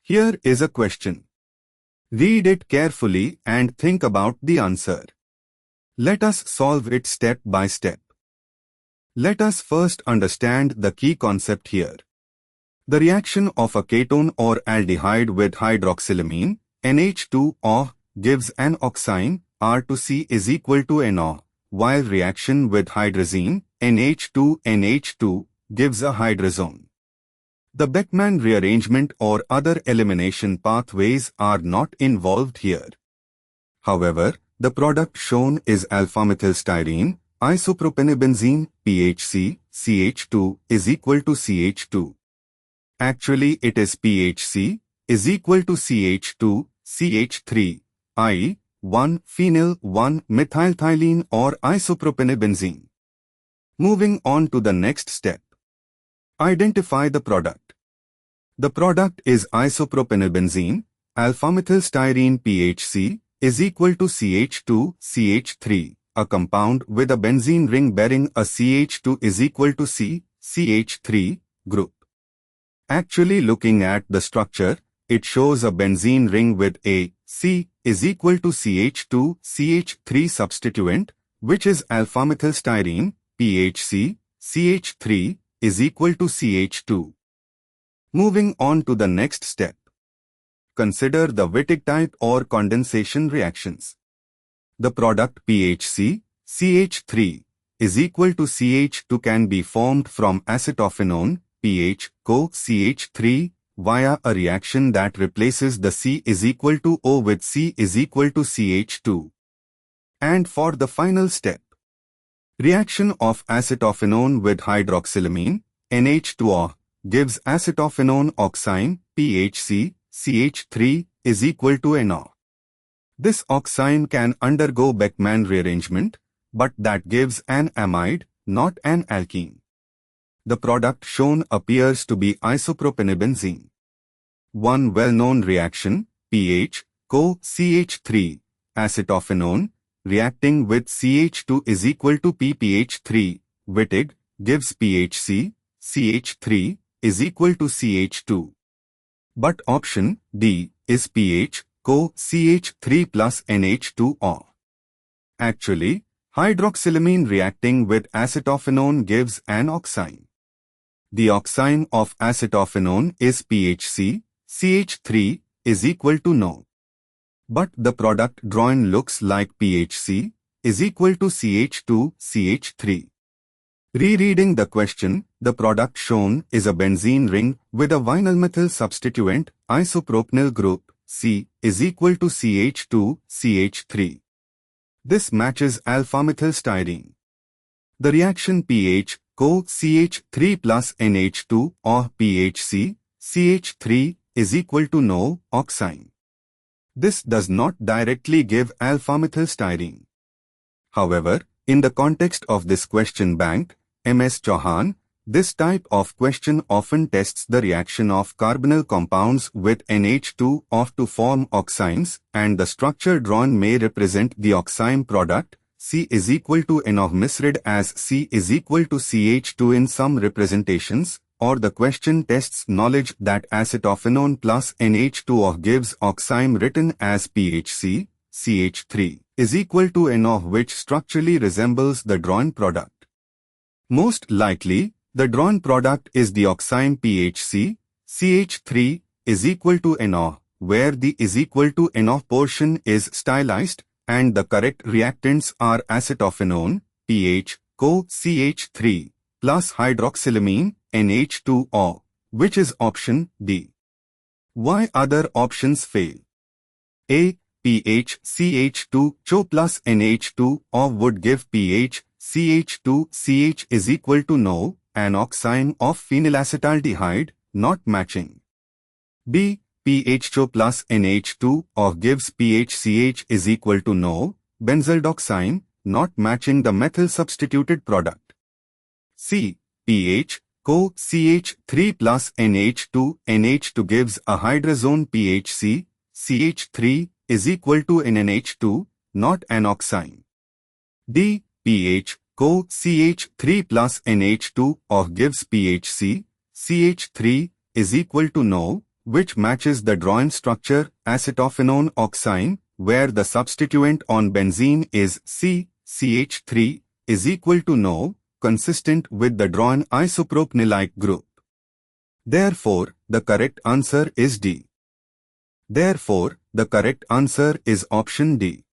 Here is a question. Read it carefully and think about the answer. Let us solve it step by step. Let us first understand the key concept here. The reaction of a ketone or aldehyde with hydroxylamine, NH2O, gives an oxime, R2C is equal to NO, while reaction with hydrazine, NH2NH2, gives a hydrazone. The Beckmann rearrangement or other elimination pathways are not involved here. However, the product shown is alpha-methylstyrene, isopropanobenzene, PHC, CH2 is equal to CH2. Actually, it is PHC is equal to CH2, CH3, i. 1-phenyl 1-methylthylene or isopropanobenzene. Moving on to the next step. Identify the product. The product is isopropanobenzene, alpha-methylstyrene PHC is equal to CH2, CH3, a compound with a benzene ring bearing a CH2 is equal to C, CH3 group. Actually, looking at the structure, it shows a benzene ring with a C is equal to CH2, CH3 substituent, which is alpha-methylstyrene, PHC, CH3 is equal to CH2. Moving on to the next step. Consider the Wittig type or condensation reactions. The product PHC, CH3 is equal to CH2 can be formed from acetophenone, PHCO CH3, via a reaction that replaces the C is equal to O with C is equal to CH2. And for the final step, reaction of acetophenone with hydroxylamine, NH2O, gives acetophenone oxime, PHC, CH3, is equal to NO. This oxime can undergo Beckmann rearrangement, but that gives an amide, not an alkene. The product shown appears to be isopropanobenzene. One well-known reaction, PHCO CH3, acetophenone, reacting with CH2 is equal to PPH3, Wittig, gives PHC, CH3, is equal to CH2. But option D is PHCO CH3 plus NH2O. Actually, hydroxylamine reacting with acetophenone gives an oxime. The oxime of acetophenone is PHC, CH3 is equal to NO. But the product drawn looks like PHC is equal to CH2, CH3. Rereading the question, the product shown is a benzene ring with a vinyl methyl substituent, isopropenyl group, C, is equal to CH2, CH3. This matches alpha-methylstyrene. The reaction PHCO CH3 plus NH2 or PHC, CH3 is equal to no oxime. This does not directly give alpha-methylstyrene. However, in the context of this question bank, M.S. Chauhan, this type of question often tests the reaction of carbonyl compounds with NH2 to form oximes, and the structure drawn may represent the oxime product. C is equal to NO misread as C is equal to CH2 in some representations, or the question tests knowledge that acetophenone plus NH2O gives oxime written as PHC, CH3, is equal to NO, which structurally resembles the drawn product. Most likely, the drawn product is the oxime PHC, CH3 is equal to NO, where the is equal to NO portion is stylized, and the correct reactants are acetophenone, PHCO CH3, plus hydroxylamine, NH2O, which is option D. Why other options fail? A. PHCH2CHO plus NH2O would give PHCH2CH is equal to no, an oxime of phenylacetaldehyde, not matching. B. PHCO plus NH2O gives PHCH is equal to no, benzaldeoxime, not matching the methyl substituted product. C. PHCO CH3 plus NH2 gives a hydrazone PHC, CH3 is equal to NH2, not an oxime. D. PHCO CH3 plus NH2 gives PHC, CH3 is equal to no, which matches the drawing structure acetophenone oxime, where the substituent on benzene is CH3 is equal to no, consistent with the drawn isopropylylic group. Therefore, the correct answer is D. Therefore, the correct answer is option D.